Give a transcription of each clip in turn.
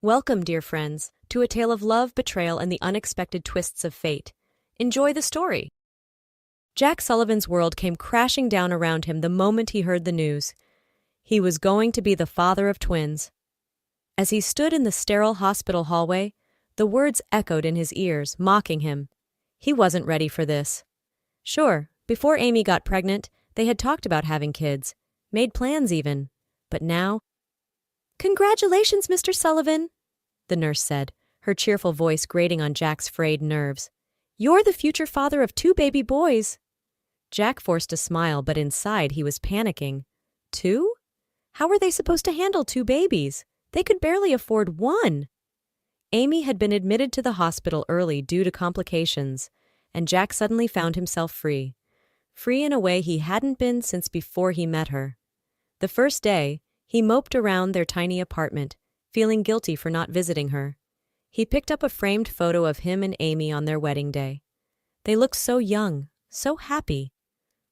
Welcome, dear friends, to a tale of love, betrayal, and the unexpected twists of fate. Enjoy the story. Jack Sullivan's world came crashing down around him the moment he heard the news. He was going to be the father of twins. As he stood in the sterile hospital hallway, the words echoed in his ears, mocking him. He wasn't ready for this. Sure, before Amy got pregnant, they had talked about having kids, made plans even. But now... "Congratulations, Mr. Sullivan," the nurse said, her cheerful voice grating on Jack's frayed nerves. "You're the future father of 2 baby boys." Jack forced a smile, but inside he was panicking. 2? How were they supposed to handle 2 babies? They could barely afford 1. Amy had been admitted to the hospital early due to complications, and Jack suddenly found himself free. Free in a way he hadn't been since before he met her. The first day, he moped around their tiny apartment, feeling guilty for not visiting her. He picked up a framed photo of him and Amy on their wedding day. They looked so young, so happy.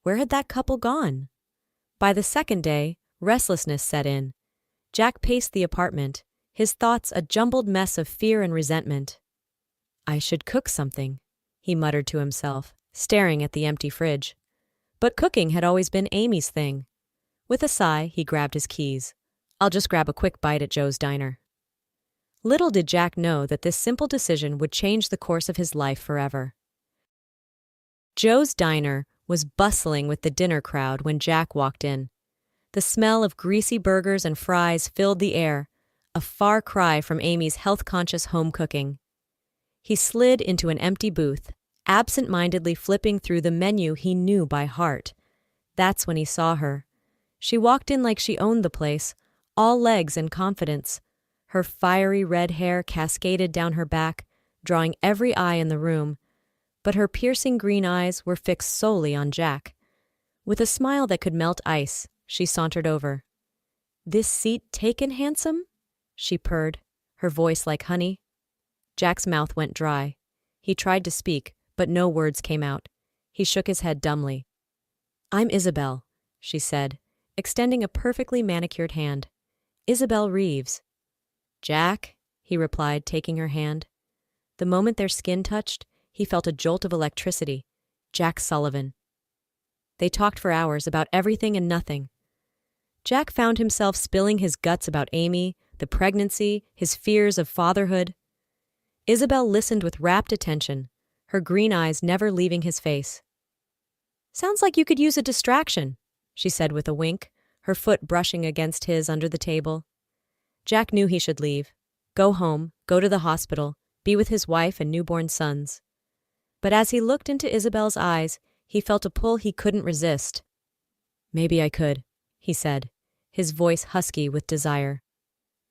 Where had that couple gone? By the second day, restlessness set in. Jack paced the apartment, his thoughts a jumbled mess of fear and resentment. "I should cook something," he muttered to himself, staring at the empty fridge. But cooking had always been Amy's thing. With a sigh, he grabbed his keys. "I'll just grab a quick bite at Joe's diner." Little did Jack know that this simple decision would change the course of his life forever. Joe's diner was bustling with the dinner crowd when Jack walked in. The smell of greasy burgers and fries filled the air, a far cry from Amy's health-conscious home cooking. He slid into an empty booth, absent-mindedly flipping through the menu he knew by heart. That's when he saw her. She walked in like she owned the place, all legs and confidence. Her fiery red hair cascaded down her back, drawing every eye in the room, but her piercing green eyes were fixed solely on Jack. With a smile that could melt ice, she sauntered over. "This seat taken, handsome?" she purred, her voice like honey. Jack's mouth went dry. He tried to speak, but no words came out. He shook his head dumbly. "I'm Isabel," she said, extending a perfectly manicured hand. "Isabel Reeves." "Jack," he replied, taking her hand. The moment their skin touched, he felt a jolt of electricity. Jack Sullivan. They talked for hours about everything and nothing. Jack found himself spilling his guts about Amy, the pregnancy, his fears of fatherhood. Isabel listened with rapt attention, her green eyes never leaving his face. "Sounds like you could use a distraction," she said with a wink, her foot brushing against his under the table. Jack knew he should leave. Go home, go to the hospital, be with his wife and newborn sons. But as he looked into Isabel's eyes, he felt a pull he couldn't resist. "Maybe I could," he said, his voice husky with desire.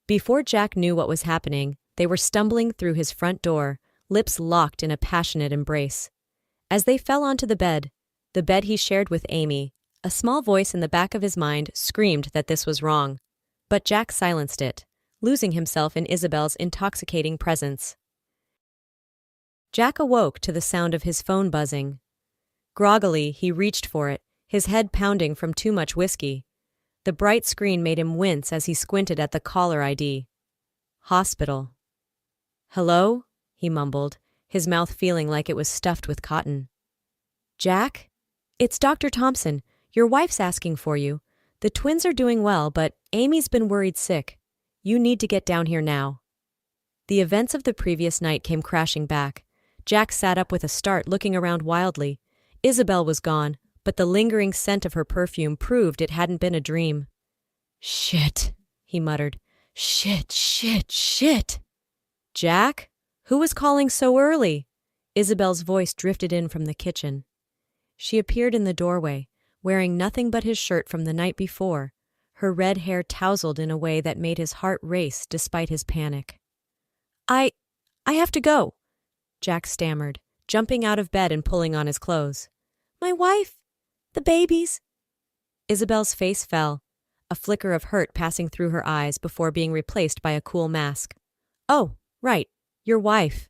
Before Jack knew what was happening, they were stumbling through his front door, lips locked in a passionate embrace. As they fell onto the bed he shared with Amy, a small voice in the back of his mind screamed that this was wrong. But Jack silenced it, losing himself in Isabel's intoxicating presence. Jack awoke to the sound of his phone buzzing. Groggily, he reached for it, his head pounding from too much whiskey. The bright screen made him wince as he squinted at the caller ID. Hospital. "Hello?" he mumbled, his mouth feeling like it was stuffed with cotton. "Jack? It's Dr. Thompson. Your wife's asking for you. The twins are doing well, but Amy's been worried sick. You need to get down here now." The events of the previous night came crashing back. Jack sat up with a start, looking around wildly. Isabel was gone, but the lingering scent of her perfume proved it hadn't been a dream. "Shit," he muttered. "Shit, shit, shit." "Jack? Who was calling so early?" Isabel's voice drifted in from the kitchen. She appeared in the doorway, wearing nothing but his shirt from the night before, her red hair tousled in a way that made his heart race despite his panic. I have to go," Jack stammered, jumping out of bed and pulling on his clothes. "My wife, the babies." Isabel's face fell, a flicker of hurt passing through her eyes before being replaced by a cool mask. "Oh, right, your wife."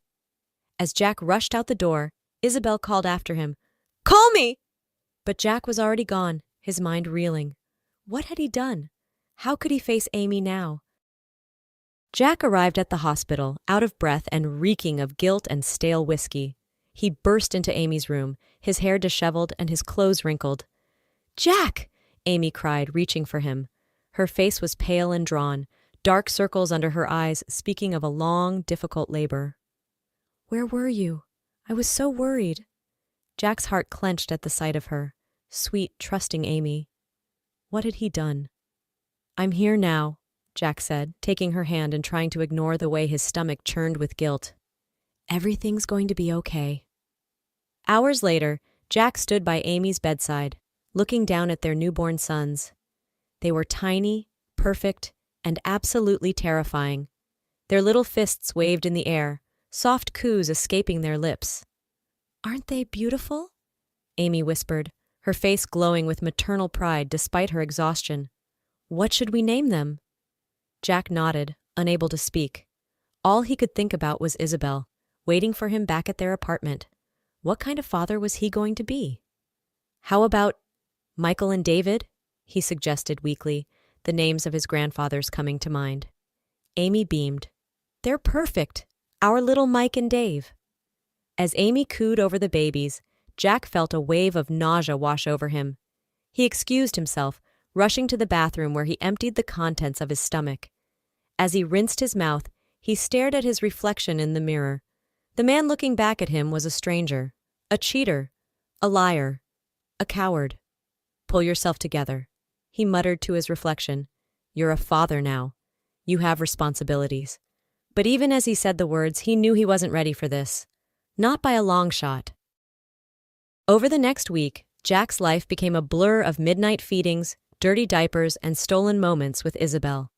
As Jack rushed out the door, Isabel called after him, "Call me!" But Jack was already gone, his mind reeling. What had he done? How could he face Amy now? Jack arrived at the hospital, out of breath and reeking of guilt and stale whiskey. He burst into Amy's room, his hair disheveled and his clothes wrinkled. "Jack!" Amy cried, reaching for him. Her face was pale and drawn, dark circles under her eyes, speaking of a long, difficult labor. "Where were you? I was so worried." Jack's heart clenched at the sight of her. Sweet, trusting Amy. What had he done? "I'm here now," Jack said, taking her hand and trying to ignore the way his stomach churned with guilt. "Everything's going to be okay." Hours later, Jack stood by Amy's bedside, looking down at their newborn sons. They were tiny, perfect, and absolutely terrifying. Their little fists waved in the air, soft coos escaping their lips. "Aren't they beautiful?" Amy whispered, her face glowing with maternal pride despite her exhaustion. "What should we name them?" Jack nodded, unable to speak. All he could think about was Isabel, waiting for him back at their apartment. What kind of father was he going to be? "How about Michael and David?" he suggested weakly, the names of his grandfathers coming to mind. Amy beamed. "They're perfect. Our little Mike and Dave." As Amy cooed over the babies, Jack felt a wave of nausea wash over him. He excused himself, rushing to the bathroom where he emptied the contents of his stomach. As he rinsed his mouth, he stared at his reflection in the mirror. The man looking back at him was a stranger, a cheater, a liar, a coward. "Pull yourself together," he muttered to his reflection. "You're a father now. You have responsibilities." But even as he said the words, he knew he wasn't ready for this. Not by a long shot. Over the next week, Jack's life became a blur of midnight feedings, dirty diapers, and stolen moments with Isabel.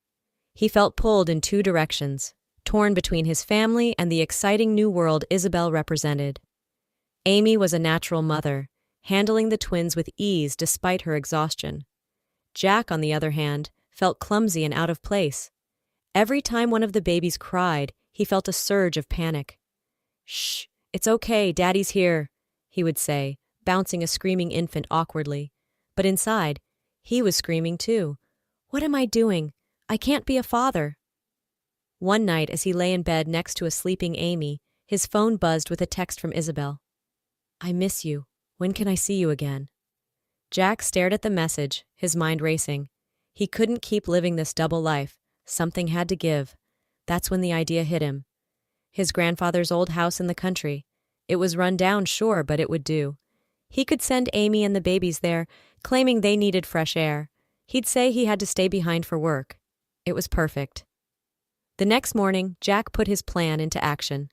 He felt pulled in two directions, torn between his family and the exciting new world Isabel represented. Amy was a natural mother, handling the twins with ease despite her exhaustion. Jack, on the other hand, felt clumsy and out of place. Every time one of the babies cried, he felt a surge of panic. "Shh, it's okay, Daddy's here," he would say, bouncing a screaming infant awkwardly. But inside, he was screaming too. "What am I doing? I can't be a father." One night, as he lay in bed next to a sleeping Amy, his phone buzzed with a text from Isabel. "I miss you. When can I see you again?" Jack stared at the message, his mind racing. He couldn't keep living this double life. Something had to give. That's when the idea hit him. His grandfather's old house in the country. It was run down, sure, but it would do. He could send Amy and the babies there, claiming they needed fresh air. He'd say he had to stay behind for work. It was perfect. The next morning, Jack put his plan into action.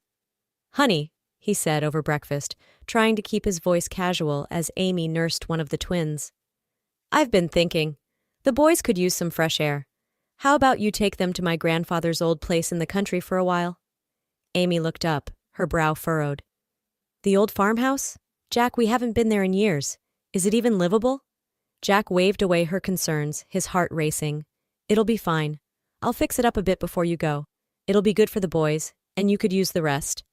"Honey," he said over breakfast, trying to keep his voice casual as Amy nursed one of the twins. "I've been thinking. The boys could use some fresh air. How about you take them to my grandfather's old place in the country for a while?" Amy looked up, her brow furrowed. "The old farmhouse? Jack, we haven't been there in years. Is it even livable?" Jack waved away her concerns, his heart racing. "It'll be fine. I'll fix it up a bit before you go. It'll be good for the boys, and you could use the rest."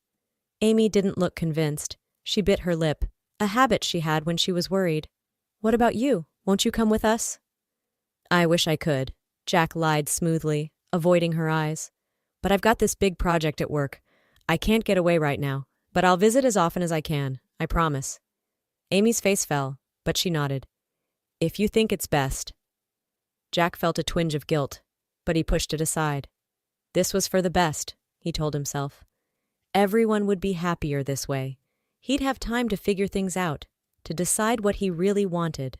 Amy didn't look convinced. She bit her lip, a habit she had when she was worried. "What about you? Won't you come with us?" "I wish I could," Jack lied smoothly, avoiding her eyes. "But I've got this big project at work. I can't get away right now, but I'll visit as often as I can, I promise." Amy's face fell, but she nodded. "If you think it's best." Jack felt a twinge of guilt, but he pushed it aside. This was for the best, he told himself. Everyone would be happier this way. He'd have time to figure things out, to decide what he really wanted.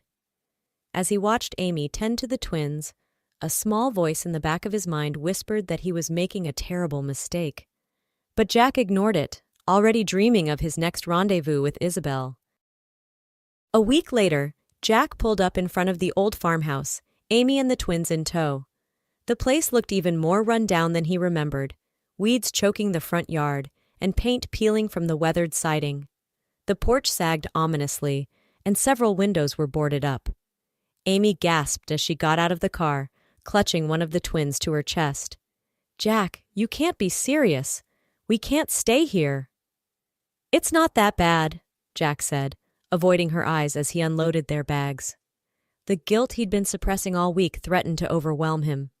As he watched Amy tend to the twins, a small voice in the back of his mind whispered that he was making a terrible mistake. But Jack ignored it, already dreaming of his next rendezvous with Isabel. A week later, Jack pulled up in front of the old farmhouse, Amy and the twins in tow. The place looked even more run down than he remembered, weeds choking the front yard, and paint peeling from the weathered siding. The porch sagged ominously, and several windows were boarded up. Amy gasped as she got out of the car, clutching one of the twins to her chest. "Jack, you can't be serious. We can't stay here." "It's not that bad," Jack said, avoiding her eyes as he unloaded their bags. The guilt he'd been suppressing all week threatened to overwhelm him.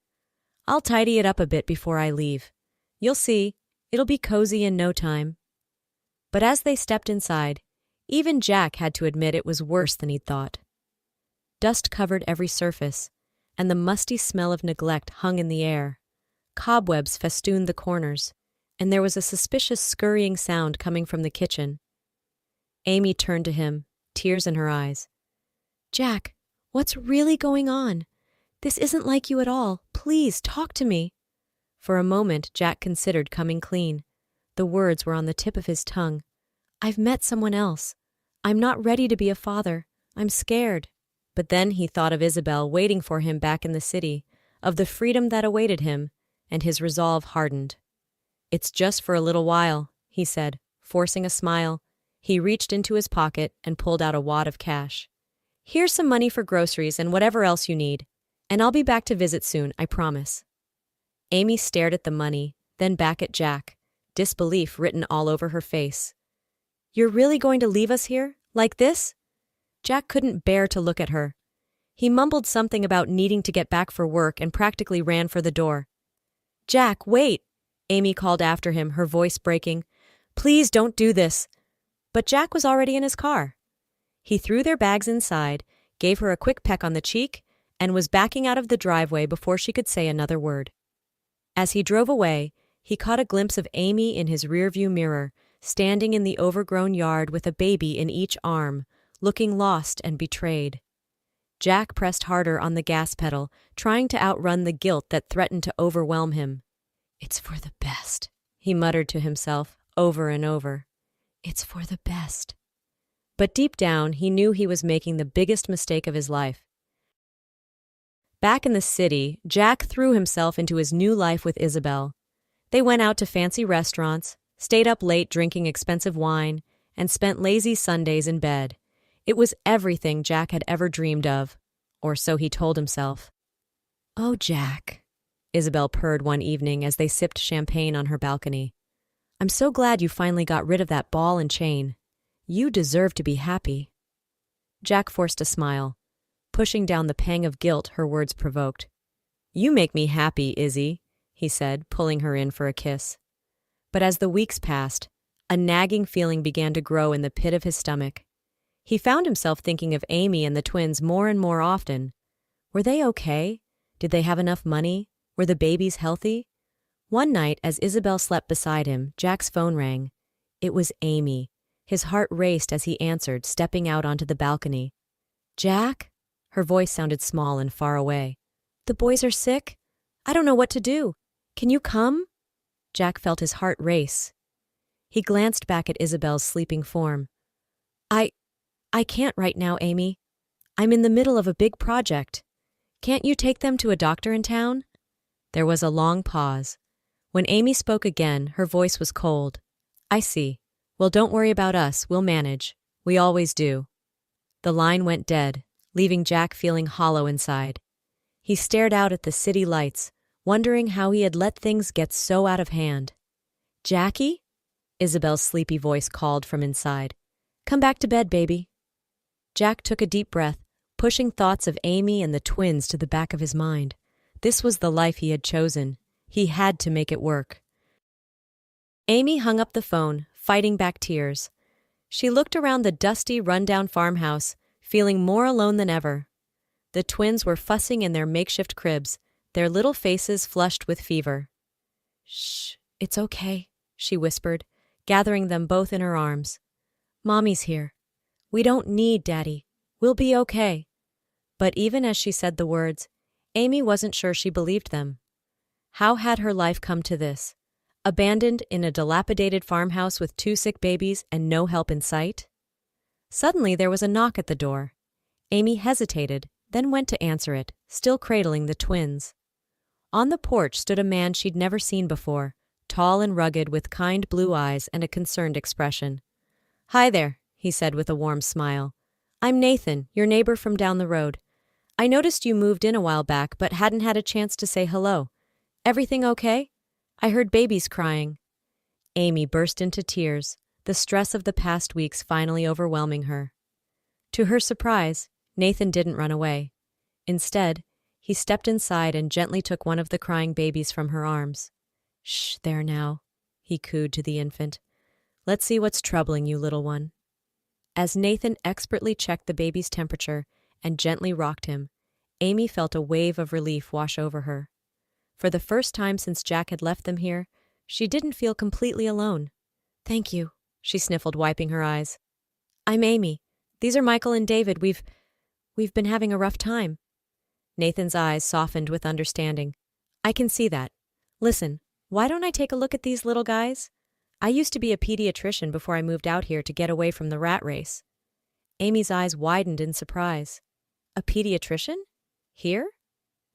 I'll tidy it up a bit before I leave. You'll see, it'll be cozy in no time. But as they stepped inside, even Jack had to admit it was worse than he'd thought. Dust covered every surface, and the musty smell of neglect hung in the air. Cobwebs festooned the corners, and there was a suspicious scurrying sound coming from the kitchen. Amy turned to him, tears in her eyes. "Jack, what's really going on? This isn't like you at all. Please, talk to me." For a moment, Jack considered coming clean. The words were on the tip of his tongue. "I've met someone else. I'm not ready to be a father. I'm scared." But then he thought of Isabel waiting for him back in the city, of the freedom that awaited him, and his resolve hardened. "It's just for a little while," he said, forcing a smile. He reached into his pocket and pulled out a wad of cash. "Here's some money for groceries and whatever else you need, and I'll be back to visit soon, I promise." Amy stared at the money, then back at Jack, disbelief written all over her face. "You're really going to leave us here? Like this?" Jack couldn't bear to look at her. He mumbled something about needing to get back for work and practically ran for the door. "Jack, wait!" Amy called after him, her voice breaking. "Please don't do this." But Jack was already in his car. He threw their bags inside, gave her a quick peck on the cheek, and was backing out of the driveway before she could say another word. As he drove away, he caught a glimpse of Amy in his rearview mirror, standing in the overgrown yard with a baby in each arm, looking lost and betrayed. Jack pressed harder on the gas pedal, trying to outrun the guilt that threatened to overwhelm him. "It's for the best," he muttered to himself, over and over. "It's for the best." But deep down, he knew he was making the biggest mistake of his life. Back in the city, Jack threw himself into his new life with Isabel. They went out to fancy restaurants, stayed up late drinking expensive wine, and spent lazy Sundays in bed. It was everything Jack had ever dreamed of, or so he told himself. "Oh, Jack," Isabel purred one evening as they sipped champagne on her balcony. "I'm so glad you finally got rid of that ball and chain. You deserve to be happy." Jack forced a smile, pushing down the pang of guilt her words provoked. "You make me happy, Izzy," he said, pulling her in for a kiss. But as the weeks passed, a nagging feeling began to grow in the pit of his stomach. He found himself thinking of Amy and the twins more and more often. Were they okay? Did they have enough money? Were the babies healthy? One night, as Isabel slept beside him, Jack's phone rang. It was Amy. His heart raced as he answered, stepping out onto the balcony. "Jack?" Her voice sounded small and far away. "The boys are sick? I don't know what to do. Can you come?" Jack felt his heart race. He glanced back at Isabel's sleeping form. I can't right now, Amy. I'm in the middle of a big project. Can't you take them to a doctor in town?" There was a long pause. When Amy spoke again, her voice was cold. "I see. Well, don't worry about us. We'll manage. We always do." The line went dead, leaving Jack feeling hollow inside. He stared out at the city lights, wondering how he had let things get so out of hand. "Jackie?" Isabel's sleepy voice called from inside. "Come back to bed, baby." Jack took a deep breath, pushing thoughts of Amy and the twins to the back of his mind. This was the life he had chosen. He had to make it work. Amy hung up the phone, fighting back tears. She looked around the dusty, run-down farmhouse, feeling more alone than ever. The twins were fussing in their makeshift cribs, their little faces flushed with fever. "Shh, it's okay," she whispered, gathering them both in her arms. "Mommy's here. We don't need Daddy. We'll be okay." But even as she said the words, Amy wasn't sure she believed them. How had her life come to this? Abandoned in a dilapidated farmhouse with 2 sick babies and no help in sight? Suddenly there was a knock at the door. Amy hesitated, then went to answer it, still cradling the twins. On the porch stood a man she'd never seen before, tall and rugged with kind blue eyes and a concerned expression. "Hi there," he said with a warm smile. "I'm Nathan, your neighbor from down the road. I noticed you moved in a while back but hadn't had a chance to say hello. Everything okay? I heard babies crying." Amy burst into tears, the stress of the past weeks finally overwhelming her. To her surprise, Nathan didn't run away. Instead, He stepped inside and gently took one of the crying babies from her arms. "Shh, there now," he cooed to the infant. "Let's see what's troubling you, little one." As Nathan expertly checked the baby's temperature and gently rocked him, Amy felt a wave of relief wash over her. For the first time since Jack had left them here, she didn't feel completely alone. "Thank you," she sniffled, wiping her eyes. "I'm Amy. These are Michael and David. We've been having a rough time." Nathan's eyes softened with understanding. "I can see that. Listen, why don't I take a look at these little guys? I used to be a pediatrician before I moved out here to get away from the rat race." Amy's eyes widened in surprise. "A pediatrician? Here?"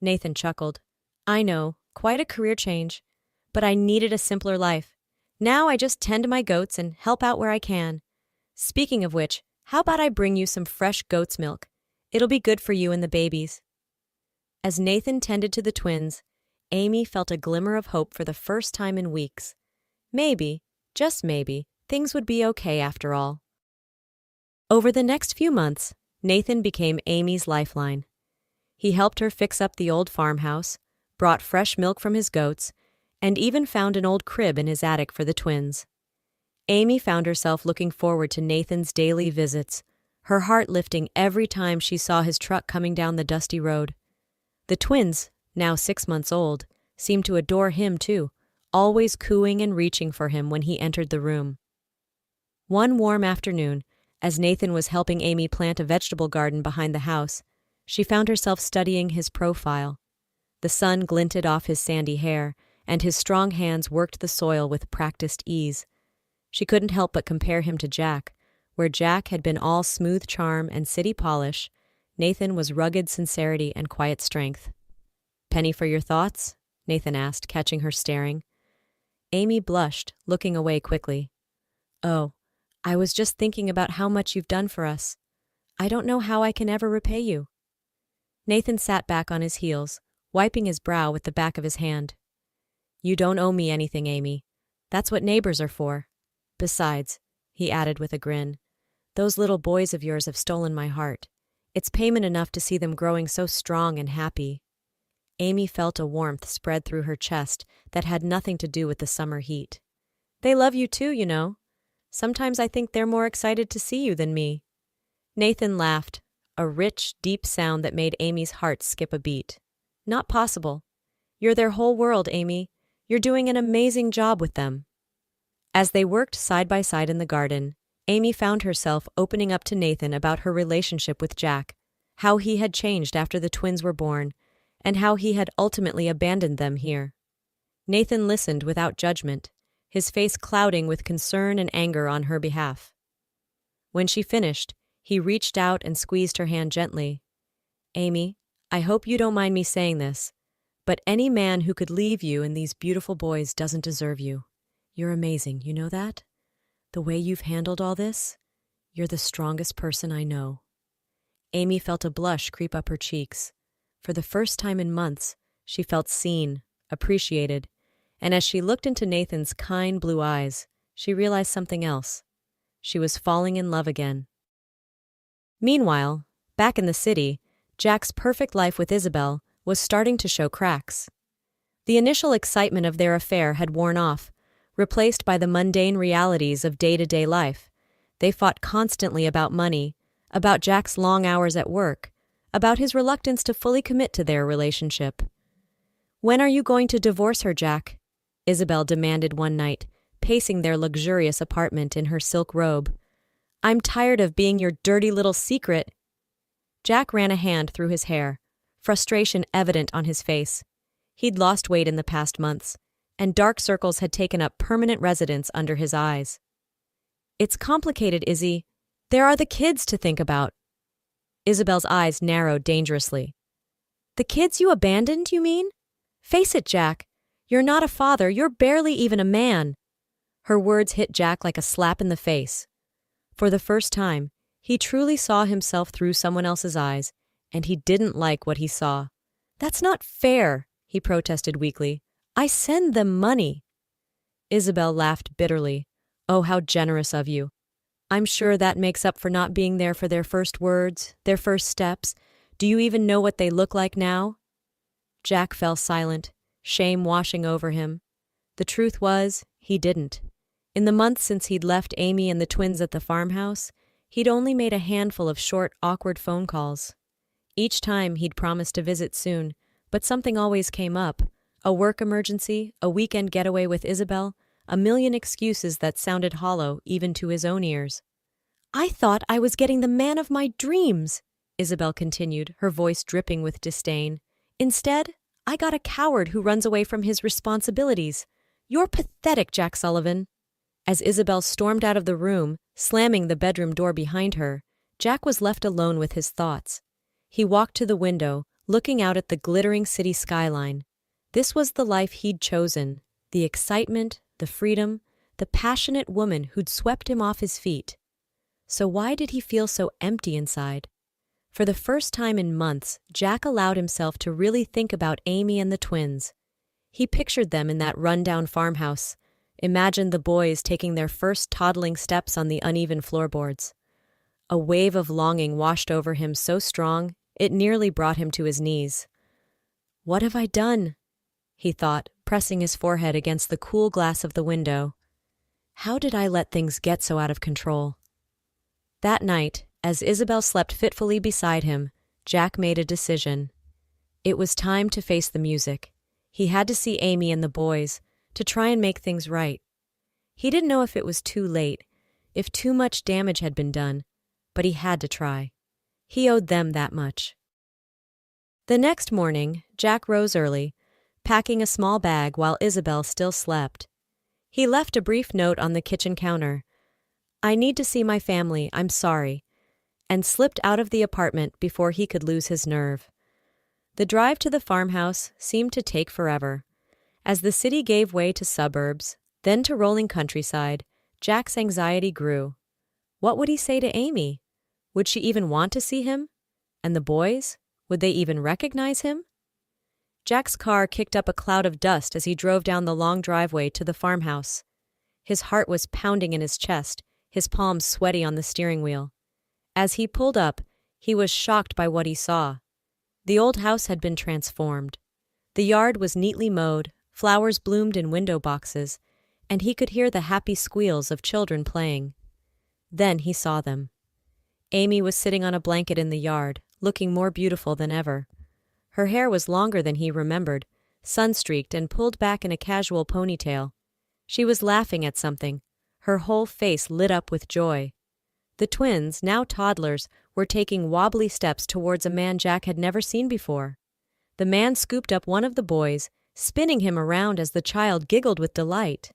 Nathan chuckled. "I know, quite a career change. But I needed a simpler life. Now I just tend to my goats and help out where I can. Speaking of which, how about I bring you some fresh goat's milk? It'll be good for you and the babies." As Nathan tended to the twins, Amy felt a glimmer of hope for the first time in weeks. Maybe, just maybe, things would be okay after all. Over the next few months, Nathan became Amy's lifeline. He helped her fix up the old farmhouse, brought fresh milk from his goats, and even found an old crib in his attic for the twins. Amy found herself looking forward to Nathan's daily visits, her heart lifting every time she saw his truck coming down the dusty road. The twins, now 6 months old, seemed to adore him too, always cooing and reaching for him when he entered the room. One warm afternoon, as Nathan was helping Amy plant a vegetable garden behind the house, she found herself studying his profile. The sun glinted off his sandy hair, and his strong hands worked the soil with practiced ease. She couldn't help but compare him to Jack. Where Jack had been all smooth charm and city polish, Nathan was rugged sincerity and quiet strength. "Penny for your thoughts?" Nathan asked, catching her staring. Amy blushed, looking away quickly. "Oh, I was just thinking about how much you've done for us. I don't know how I can ever repay you." Nathan sat back on his heels, wiping his brow with the back of his hand. "You don't owe me anything, Amy. That's what neighbors are for. Besides," he added with a grin, "those little boys of yours have stolen my heart. It's payment enough to see them growing so strong and happy." Amy felt a warmth spread through her chest that had nothing to do with the summer heat. "They love you too, you know. Sometimes I think they're more excited to see you than me." Nathan laughed, a rich, deep sound that made Amy's heart skip a beat. "Not possible. You're their whole world, Amy. You're doing an amazing job with them." As they worked side by side in the garden, Amy found herself opening up to Nathan about her relationship with Jack, how he had changed after the twins were born, and how he had ultimately abandoned them here. Nathan listened without judgment, his face clouding with concern and anger on her behalf. When she finished, he reached out and squeezed her hand gently. "Amy, I hope you don't mind me saying this, but any man who could leave you and these beautiful boys doesn't deserve you. You're amazing, you know that? The way you've handled all this, you're the strongest person I know." Amy felt a blush creep up her cheeks. For the first time in months, she felt seen, appreciated, and as she looked into Nathan's kind blue eyes, she realized something else. She was falling in love again. Meanwhile, back in the city, Jack's perfect life with Isabel was starting to show cracks. The initial excitement of their affair had worn off, replaced by the mundane realities of day-to-day life. They fought constantly about money, about Jack's long hours at work, about his reluctance to fully commit to their relationship. "When are you going to divorce her, Jack?" Isabel demanded one night, pacing their luxurious apartment in her silk robe. "I'm tired of being your dirty little secret." Jack ran a hand through his hair, frustration evident on his face. He'd lost weight in the past months, and dark circles had taken up permanent residence under his eyes. "It's complicated, Izzy. There are the kids to think about." Isabel's eyes narrowed dangerously. "The kids you abandoned, you mean? Face it, Jack. You're not a father, you're barely even a man." Her words hit Jack like a slap in the face. For the first time, he truly saw himself through someone else's eyes, and he didn't like what he saw. "That's not fair," he protested weakly. "I send them money." Isabel laughed bitterly. "Oh, how generous of you. I'm sure that makes up for not being there for their first words, their first steps. Do you even know what they look like now?" Jack fell silent, shame washing over him. The truth was, he didn't. In the months since he'd left Amy and the twins at the farmhouse, he'd only made a handful of short, awkward phone calls. Each time he'd promised to visit soon, but something always came up. A work emergency, a weekend getaway with Isabel, a million excuses that sounded hollow even to his own ears. "I thought I was getting the man of my dreams," Isabel continued, her voice dripping with disdain. "Instead, I got a coward who runs away from his responsibilities. You're pathetic, Jack Sullivan." As Isabel stormed out of the room, slamming the bedroom door behind her, Jack was left alone with his thoughts. He walked to the window, looking out at the glittering city skyline. This was the life he'd chosen, the excitement, the freedom, the passionate woman who'd swept him off his feet. So why did he feel so empty inside? For the first time in months, Jack allowed himself to really think about Amy and the twins. He pictured them in that rundown farmhouse, imagined the boys taking their first toddling steps on the uneven floorboards. A wave of longing washed over him so strong, it nearly brought him to his knees. "What have I done?" he thought, pressing his forehead against the cool glass of the window. "How did I let things get so out of control?" That night, as Isabel slept fitfully beside him, Jack made a decision. It was time to face the music. He had to see Amy and the boys, to try and make things right. He didn't know if it was too late, if too much damage had been done, but he had to try. He owed them that much. The next morning, Jack rose early, packing a small bag while Isabel still slept. He left a brief note on the kitchen counter. "I need to see my family, I'm sorry," and slipped out of the apartment before he could lose his nerve. The drive to the farmhouse seemed to take forever. As the city gave way to suburbs, then to rolling countryside, Jack's anxiety grew. What would he say to Amy? Would she even want to see him? And the boys? Would they even recognize him? Jack's car kicked up a cloud of dust as he drove down the long driveway to the farmhouse. His heart was pounding in his chest, his palms sweaty on the steering wheel. As he pulled up, he was shocked by what he saw. The old house had been transformed. The yard was neatly mowed, flowers bloomed in window boxes, and he could hear the happy squeals of children playing. Then he saw them. Amy was sitting on a blanket in the yard, looking more beautiful than ever. Her hair was longer than he remembered, sun-streaked and pulled back in a casual ponytail. She was laughing at something, her whole face lit up with joy. The twins, now toddlers, were taking wobbly steps towards a man Jack had never seen before. The man scooped up one of the boys, spinning him around as the child giggled with delight.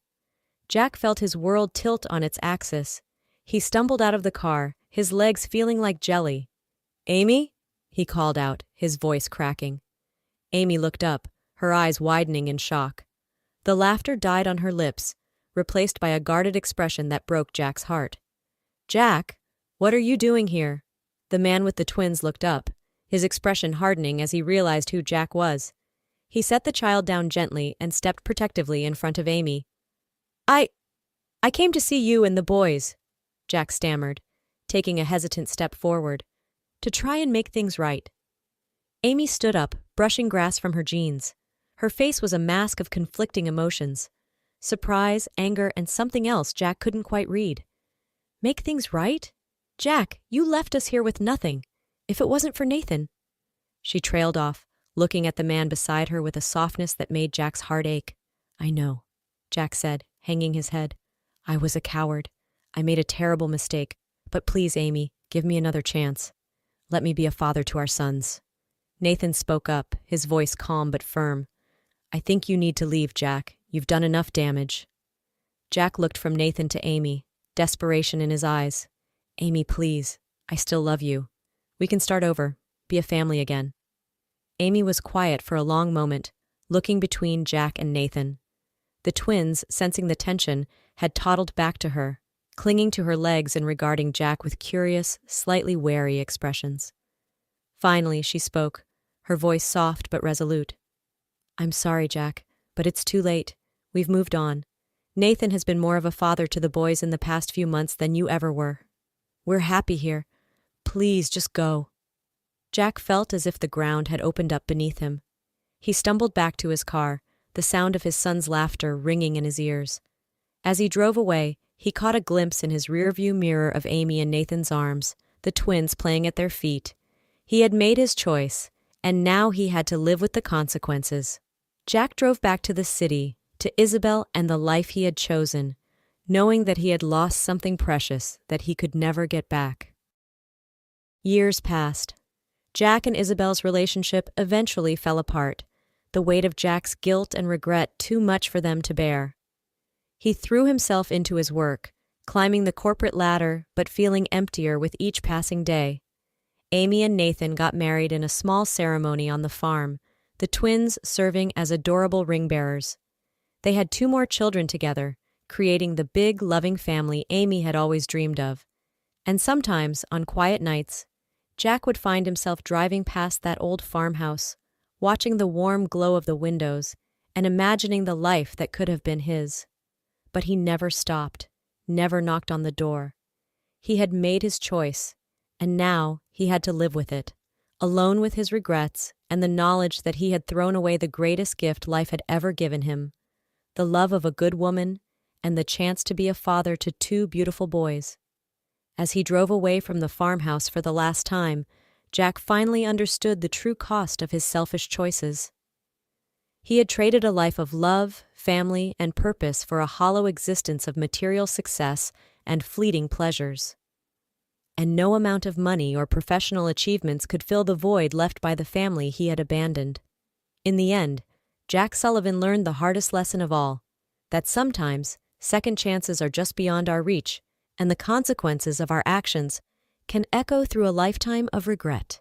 Jack felt his world tilt on its axis. He stumbled out of the car, his legs feeling like jelly. "Amy?" he called out, his voice cracking. Amy looked up, her eyes widening in shock. The laughter died on her lips, replaced by a guarded expression that broke Jack's heart. "Jack, what are you doing here?" The man with the twins looked up, his expression hardening as he realized who Jack was. He set the child down gently and stepped protectively in front of Amy. I came to see you and the boys," Jack stammered, taking a hesitant step forward, "to try and make things right." Amy stood up, brushing grass from her jeans. Her face was a mask of conflicting emotions. Surprise, anger, and something else Jack couldn't quite read. "Make things right? Jack, you left us here with nothing. If it wasn't for Nathan." She trailed off, looking at the man beside her with a softness that made Jack's heart ache. "I know," Jack said, hanging his head. "I was a coward. I made a terrible mistake. But please, Amy, give me another chance. Let me be a father to our sons." Nathan spoke up, his voice calm but firm. "I think you need to leave, Jack. You've done enough damage." Jack looked from Nathan to Amy, desperation in his eyes. "Amy, please. I still love you. We can start over, be a family again." Amy was quiet for a long moment, looking between Jack and Nathan. The twins, sensing the tension, had toddled back to her, clinging to her legs and regarding Jack with curious, slightly wary expressions. Finally, she spoke, her voice soft but resolute. "I'm sorry, Jack, but it's too late. We've moved on. Nathan has been more of a father to the boys in the past few months than you ever were. We're happy here. Please, just go." Jack felt as if the ground had opened up beneath him. He stumbled back to his car, the sound of his son's laughter ringing in his ears. As he drove away, he caught a glimpse in his rearview mirror of Amy in Nathan's arms, the twins playing at their feet. He had made his choice, and now he had to live with the consequences. Jack drove back to the city, to Isabel and the life he had chosen, knowing that he had lost something precious that he could never get back. Years passed. Jack and Isabel's relationship eventually fell apart, the weight of Jack's guilt and regret too much for them to bear. He threw himself into his work, climbing the corporate ladder but feeling emptier with each passing day. Amy and Nathan got married in a small ceremony on the farm, the twins serving as adorable ring-bearers. They had 2 more children together, creating the big, loving family Amy had always dreamed of. And sometimes, on quiet nights, Jack would find himself driving past that old farmhouse, watching the warm glow of the windows, and imagining the life that could have been his. But he never stopped, never knocked on the door. He had made his choice, and now he had to live with it, alone with his regrets and the knowledge that he had thrown away the greatest gift life had ever given him, the love of a good woman and the chance to be a father to 2 beautiful boys. As he drove away from the farmhouse for the last time, Jack finally understood the true cost of his selfish choices. He had traded a life of love, family, and purpose for a hollow existence of material success and fleeting pleasures. And no amount of money or professional achievements could fill the void left by the family he had abandoned. In the end, Jack Sullivan learned the hardest lesson of all, that sometimes second chances are just beyond our reach, and the consequences of our actions can echo through a lifetime of regret.